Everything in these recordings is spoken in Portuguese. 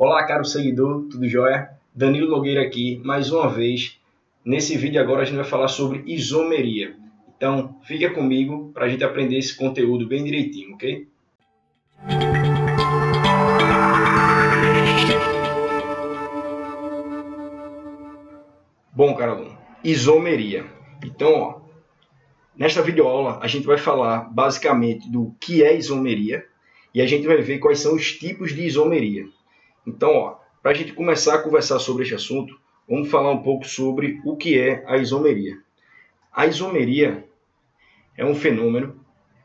Olá, caro seguidor, tudo jóia? Danilo Nogueira aqui, mais uma vez. Nesse vídeo agora a gente vai falar sobre isomeria. Então, fica comigo para a gente aprender esse conteúdo bem direitinho, ok? Bom, caro aluno, isomeria. Então, nesta videoaula a gente vai falar basicamente do que é isomeria e a gente vai ver quais são os tipos de isomeria. Então, para a gente começar a conversar sobre este assunto, vamos falar um pouco sobre o que é a isomeria. A isomeria é um fenômeno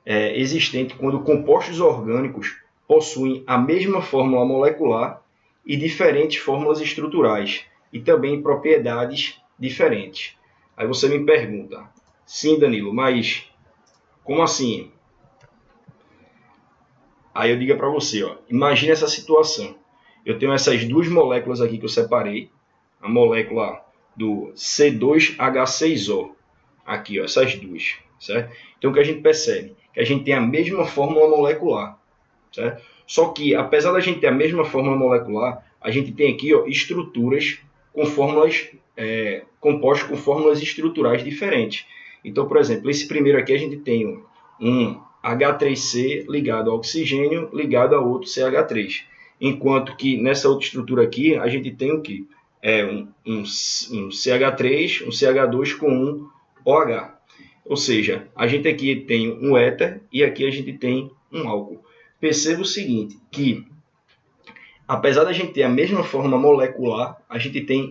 existente quando compostos orgânicos possuem a mesma fórmula molecular e diferentes fórmulas estruturais, e também propriedades diferentes. Aí você me pergunta, sim, Danilo, mas como assim? Aí eu digo para você, imagine essa situação. Eu tenho essas duas moléculas aqui que eu separei, a molécula do C2H6O, aqui, essas duas, certo? Então o que a gente percebe? Que a gente tem a mesma fórmula molecular, certo? Só que, apesar da gente ter a mesma fórmula molecular, a gente tem aqui estruturas com fórmulas, compostas com fórmulas estruturais diferentes. Então, por exemplo, esse primeiro aqui a gente tem um H3C ligado ao oxigênio, ligado a outro CH3. Enquanto que nessa outra estrutura aqui, a gente tem o quê? Um CH3, um CH2 com um OH. Ou seja, a gente aqui tem um éter e aqui a gente tem um álcool. Perceba o seguinte, que apesar da gente ter a mesma forma molecular, a gente tem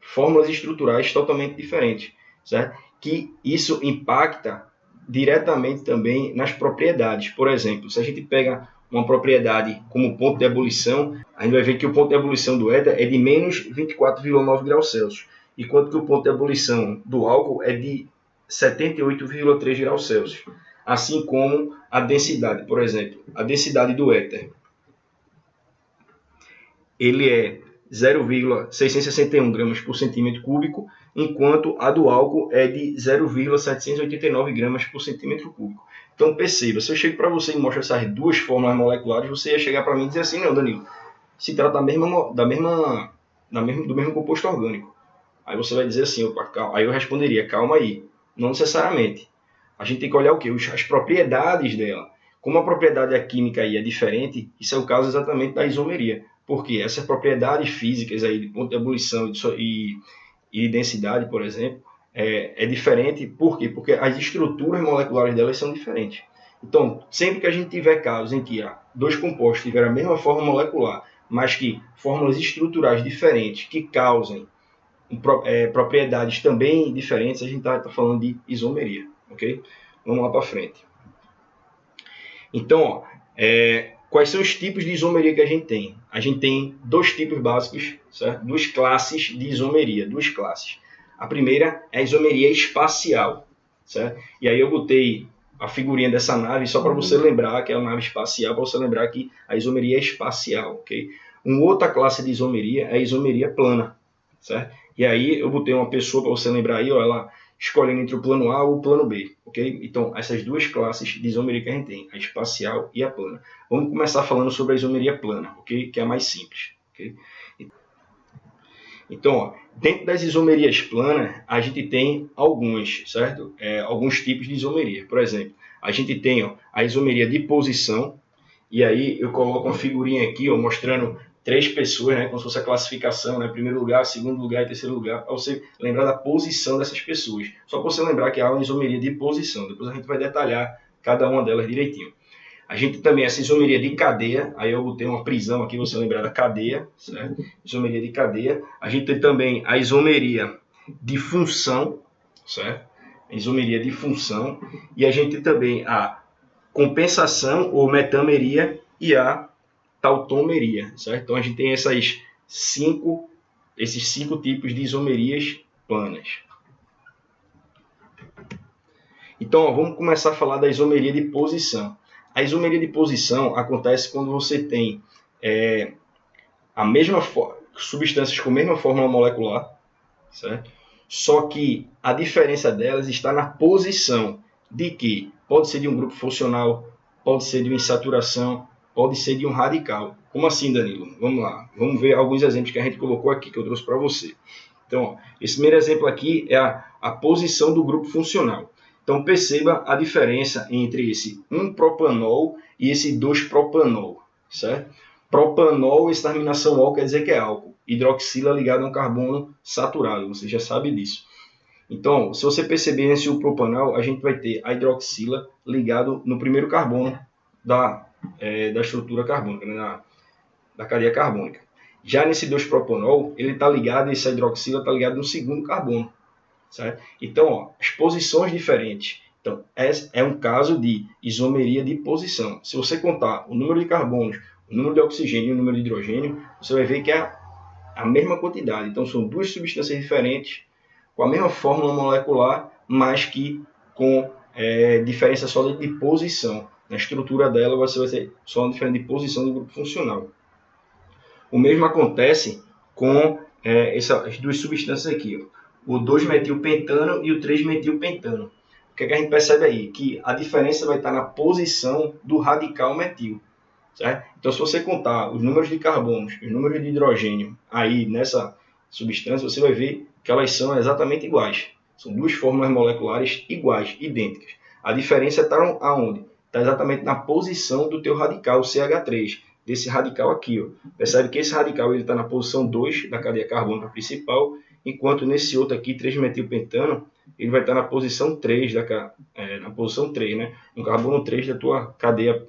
fórmulas estruturais totalmente diferentes, certo? Que isso impacta diretamente também nas propriedades. Por exemplo, se a gente pega uma propriedade como ponto de ebulição, a gente vai ver que o ponto de ebulição do éter é de menos 24,9 graus Celsius, enquanto que o ponto de ebulição do álcool é de 78,3 graus Celsius. Assim como a densidade, por exemplo, a densidade do éter, ele é 0,661 gramas por centímetro cúbico, enquanto a do álcool é de 0,789 gramas por centímetro cúbico. Então perceba, se eu chego para você e mostro essas duas fórmulas moleculares, você ia chegar para mim e dizer assim, não, Danilo, se trata do mesmo composto orgânico. Aí você vai dizer assim, aí eu responderia, calma aí, não necessariamente. A gente tem que olhar o quê? As propriedades dela. Como a propriedade química aí é diferente, isso é o caso exatamente da isomeria. Porque essas propriedades físicas aí de ponto de ebulição e densidade, por exemplo, é diferente. Por quê? Porque as estruturas moleculares delas são diferentes. Então, sempre que a gente tiver casos em que dois compostos tiverem a mesma forma molecular, mas que fórmulas estruturais diferentes que causem propriedades também diferentes, a gente está falando de isomeria, ok? Vamos lá para frente. Então, quais são os tipos de isomeria que a gente tem? A gente tem dois tipos básicos, certo? Duas classes de isomeria, duas classes. A primeira é a isomeria espacial, certo? E aí eu botei a figurinha dessa nave só para você lembrar que é uma nave espacial, para você lembrar que a isomeria é espacial, ok? Uma outra classe de isomeria é a isomeria plana, certo? E aí eu botei uma pessoa para você lembrar aí, ela escolhendo entre o plano A ou o plano B, ok? Então, essas duas classes de isomeria que a gente tem, a espacial e a plana. Vamos começar falando sobre a isomeria plana, ok? Que é a mais simples, ok? Então, dentro das isomerias planas, a gente tem algumas, certo? Alguns tipos de isomeria. Por exemplo, a gente tem a isomeria de posição, e aí eu coloco uma figurinha aqui, mostrando três pessoas, né, como se fosse a classificação, né, primeiro lugar, segundo lugar e terceiro lugar, para você lembrar da posição dessas pessoas. Só para você lembrar que há uma isomeria de posição, depois a gente vai detalhar cada uma delas direitinho. A gente tem também essa isomeria de cadeia, aí eu botei uma prisão aqui, você lembrar da cadeia, certo? Isomeria de cadeia. A gente tem também a isomeria de função, certo? A isomeria de função. E a gente tem também a compensação ou metameria e a tautomeria, certo? Então a gente tem esses cinco tipos de isomerias planas. Então, vamos começar a falar da isomeria de posição. A isomeria de posição acontece quando você tem substâncias com a mesma fórmula molecular, certo? Só que a diferença delas está na posição de que pode ser de um grupo funcional, pode ser de uma insaturação, pode ser de um radical. Como assim, Danilo? Vamos lá. Vamos ver alguns exemplos que a gente colocou aqui, que eu trouxe para você. Então, ó, esse primeiro exemplo aqui é a posição do grupo funcional. Então, perceba a diferença entre esse 1-propanol e esse 2-propanol, certo? Propanol, essa terminação ol quer dizer que é álcool. Hidroxila ligado a um carbono saturado, você já sabe disso. Então, se você perceber nesse propanol, a gente vai ter a hidroxila ligado no primeiro carbono da estrutura carbônica, né, da cadeia carbônica. Já nesse 2-propanol, ele está ligado, essa hidroxila está ligada no segundo carbono. Certo? Então, ó, as posições diferentes. Então, é um caso de isomeria de posição. Se você contar o número de carbonos, o número de oxigênio e o número de hidrogênio, você vai ver que é a mesma quantidade. Então, são duas substâncias diferentes, com a mesma fórmula molecular, mas que com diferença só de posição. Na estrutura dela, você vai ter só uma diferença de posição do grupo funcional. O mesmo acontece com essas duas substâncias aqui, ó, o 2-metilpentano e o 3-metilpentano. O que a gente percebe aí? Que a diferença vai estar na posição do radical metil. Certo? Então, se você contar os números de carbonos e os números de hidrogênio aí nessa substância, você vai ver que elas são exatamente iguais. São duas fórmulas moleculares iguais, idênticas. A diferença está aonde? Está exatamente na posição do teu radical, o CH3, desse radical aqui. Ó. Percebe que esse radical está na posição 2 da cadeia carbônica principal, enquanto nesse outro aqui, 3-metilpentano, ele vai estar na posição 3, na posição 3, né? No carbono 3 da tua cadeia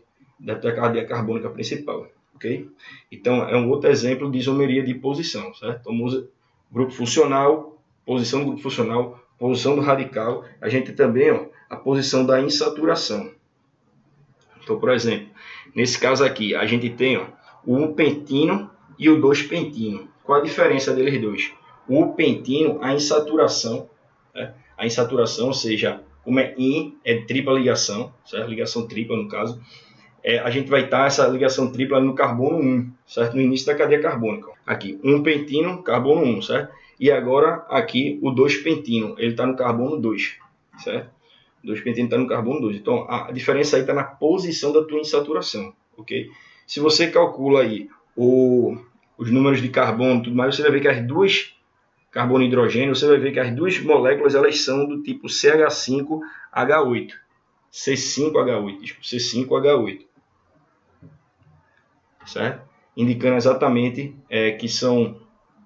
carbônica principal, ok? Então, é um outro exemplo de isomeria de posição, certo? Então, usa grupo funcional, posição do grupo funcional, posição do radical. A gente tem também, ó, a posição da insaturação. Então, por exemplo, nesse caso aqui, a gente tem, ó, o 1-pentino e o 2-pentino. Qual a diferença deles dois? O pentino, a insaturação, né? A insaturação, ou seja, como é tripla ligação, certo? Ligação tripla no caso, a gente vai estar essa ligação tripla no carbono 1, certo? No início da cadeia carbônica. Aqui, 1-pentino, carbono 1, certo? E agora aqui o 2-pentino, ele está no carbono 2, certo? O 2-pentino está no carbono 2. Então, a diferença aí está na posição da tua insaturação, ok? Se você calcula aí os números de carbono e tudo mais, você vai ver que as duas carbono e hidrogênio, você vai ver que as duas moléculas elas são do tipo CH5H8. C5H8, C5H8. Certo? Indicando exatamente que são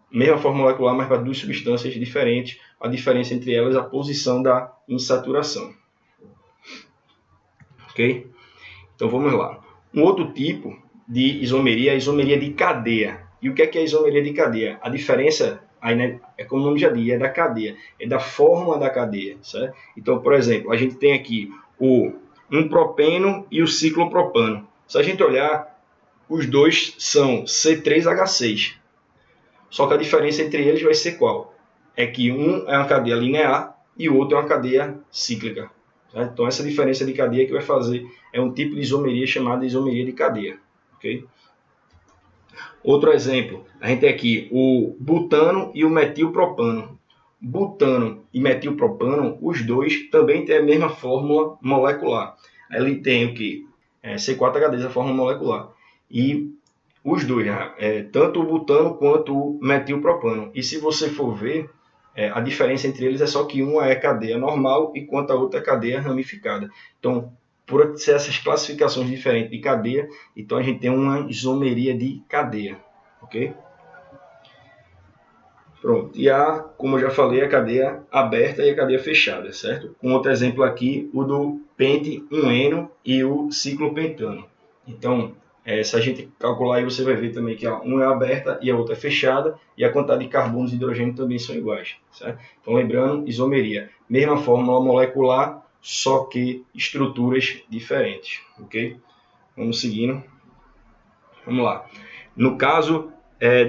mesma forma molecular, mas para duas substâncias diferentes. A diferença entre elas é a posição da insaturação. Ok? Então vamos lá. Um outro tipo de isomeria é a isomeria de cadeia. E o que é a isomeria de cadeia? A diferença aí, né, é como o nome já diz, é da cadeia, é da forma da cadeia, certo? Então, por exemplo, a gente tem aqui o 1-propeno e o ciclopropano. Se a gente olhar, os dois são C3H6. Só que a diferença entre eles vai ser qual? É que um é uma cadeia linear e o outro é uma cadeia cíclica. Certo? Então, essa diferença de cadeia que vai fazer é um tipo de isomeria chamada isomeria de cadeia. Okay? Outro exemplo, a gente tem aqui o butano e o metilpropano. Butano e metilpropano, os dois também têm a mesma fórmula molecular. Ele tem o que? C4H10, a fórmula molecular. E os dois, tanto o butano quanto o metilpropano. E se você for ver, a diferença entre eles é só que uma é cadeia normal enquanto a outra é cadeia ramificada. Então, por ser essas classificações diferentes de cadeia, então a gente tem uma isomeria de cadeia, ok? Pronto, e como eu já falei, a cadeia aberta e a cadeia fechada, certo? Um outro exemplo aqui, o do pente-1-eno e o ciclopentano. Então, se a gente calcular aí, você vai ver também que uma é aberta e a outra é fechada, e a quantidade de carbonos e hidrogênio também são iguais, certo? Então, lembrando, isomeria, mesma fórmula molecular, só que estruturas diferentes, ok? Vamos seguindo. Vamos lá. No caso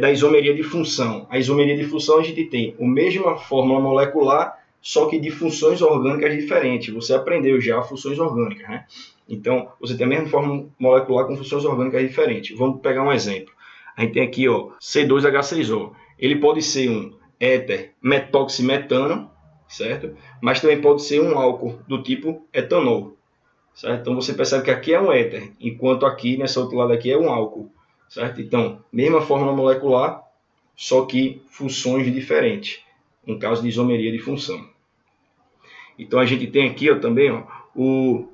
da isomeria de função, a isomeria de função a gente tem a mesma fórmula molecular, só que de funções orgânicas diferentes. Você aprendeu já funções orgânicas, né? Então, você tem a mesma fórmula molecular com funções orgânicas diferentes. Vamos pegar um exemplo. A gente tem aqui, ó, C2H6O. Ele pode ser um éter metoximetano, certo? Mas também pode ser um álcool do tipo etanol, certo? Então você percebe que aqui é um éter, enquanto aqui, nesse outro lado aqui, é um álcool, certo? Então, mesma fórmula molecular, só que funções diferentes, no caso de isomeria de função. Então a gente tem aqui também o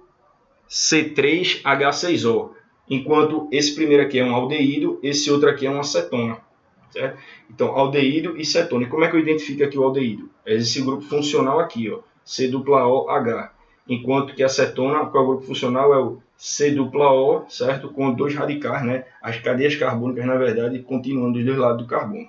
C3H6O, enquanto esse primeiro aqui é um aldeído, esse outro aqui é uma acetona. Certo? Então, aldeído e cetona. E como é que eu identifico aqui o aldeído? É esse grupo funcional aqui, C-OH. Enquanto que a cetona, qual é o grupo funcional? É o C-O, certo? Com dois radicais, né? As cadeias carbônicas, na verdade, continuando dos dois lados do carbono.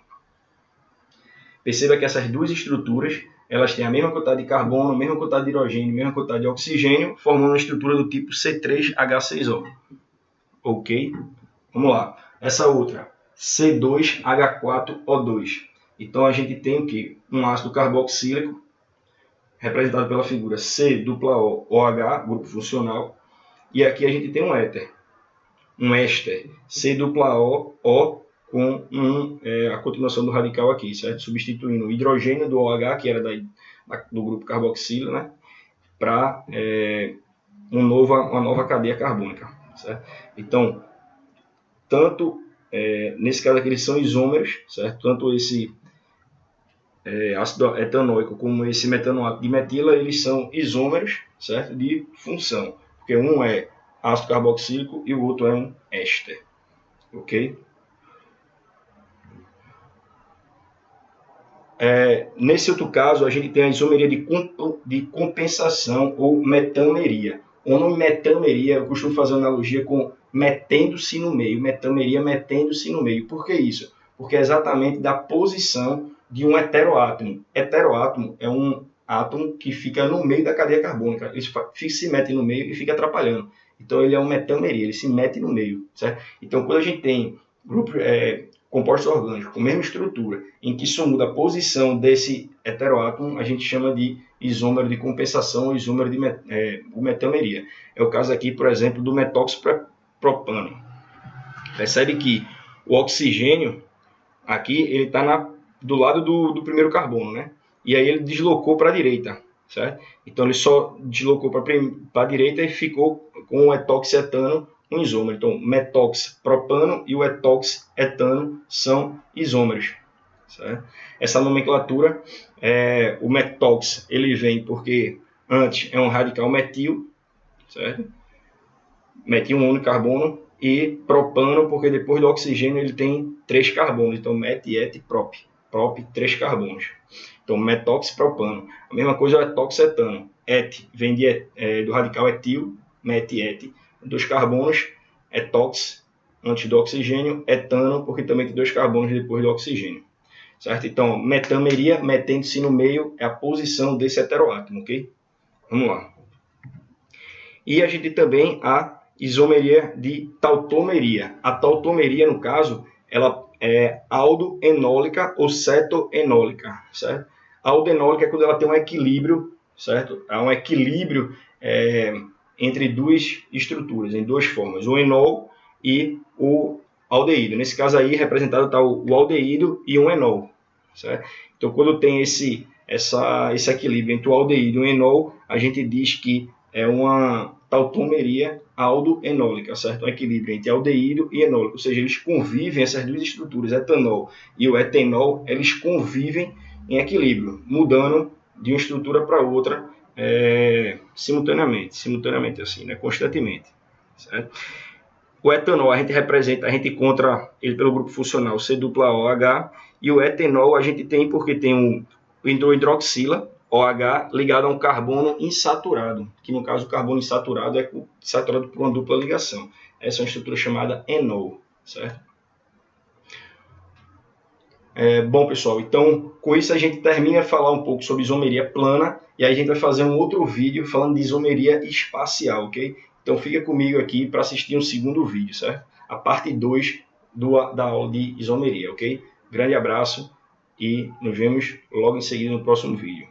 Perceba que essas duas estruturas, elas têm a mesma quantidade de carbono, a mesma quantidade de hidrogênio, a mesma quantidade de oxigênio, formando uma estrutura do tipo C3H6O. Ok? Vamos lá. Essa outra, C2H4O2. Então a gente tem o quê? Um ácido carboxílico, representado pela figura COOH, grupo funcional, e aqui a gente tem um éter, um éster, COO com a continuação do radical aqui, certo? Substituindo o hidrogênio do OH, que era do grupo carboxílico, né? Para uma nova cadeia carbônica, certo? Então, tanto nesse caso aqui eles são isômeros, certo? Tanto esse ácido etanóico como esse metanoato de metila, eles são isômeros, certo? De função, porque um é ácido carboxílico e o outro é um éster, ok? Nesse outro caso, a gente tem a isomeria de compensação ou metameria. O nome metameria, eu costumo fazer uma analogia com metendo-se no meio. Metameria, metendo-se no meio. Por que isso? Porque é exatamente da posição de um heteroátomo. Heteroátomo é um átomo que fica no meio da cadeia carbônica. Ele se mete no meio e fica atrapalhando. Então, ele é um metameria, ele se mete no meio. Certo? Então, quando a gente tem compostos orgânicos com a mesma estrutura, em que só muda a posição desse heteroátomo, a gente chama de isômero de compensação ou isômero de metameria. É o caso aqui, por exemplo, do metóxipropano. Percebe que o oxigênio aqui ele está do lado do primeiro carbono, né? E aí ele deslocou para a direita, certo? Então ele só deslocou para a direita e ficou com o etoxetano um isômero. Então, metoxipropano e o etoxetano são isômeros. Certo? Essa nomenclatura, o metox, ele vem porque antes é um radical metil, certo? Metil um único carbono, e propano porque depois do oxigênio ele tem 3 carbonos. Então, met, et, prop. Prop, 3 carbonos. Então, metoxipropano. A mesma coisa é o etoxetano. Et vem do radical etil, met, et. 2 carbonos, etox, antes do oxigênio, etano, porque também tem 2 carbonos depois do oxigênio. Certo? Então, metameria, metendo-se no meio, é a posição desse heteroátomo, ok? Vamos lá. E a gente também a isomeria de tautomeria. A tautomeria, no caso, ela é aldoenólica ou cetoenólica, certo? A aldoenólica é quando ela tem um equilíbrio, certo? Há um equilíbrio entre duas estruturas, em duas formas, o enol e o aldeído. Nesse caso aí, representado está o aldeído e um enol, certo? Então, quando tem esse equilíbrio entre o aldeído e o enol, a gente diz que é uma tautomeria aldoenólica, certo? Um equilíbrio entre aldeído e enólico, ou seja, eles convivem, essas duas estruturas, etanol e o etenol, eles convivem em equilíbrio, mudando de uma estrutura para outra simultaneamente assim, né? Constantemente, certo? O etanol a gente encontra ele pelo grupo funcional C-OH, e o etenol a gente tem porque tem o hidroxila, OH, ligado a um carbono insaturado, que no caso o carbono insaturado é saturado por uma dupla ligação. Essa é uma estrutura chamada enol, certo? Bom, pessoal, então com isso a gente termina de falar um pouco sobre isomeria plana, e aí a gente vai fazer um outro vídeo falando de isomeria espacial, ok? Então fica comigo aqui para assistir um segundo vídeo, certo? A parte 2 da aula de isomeria, ok? Grande abraço e nos vemos logo em seguida no próximo vídeo.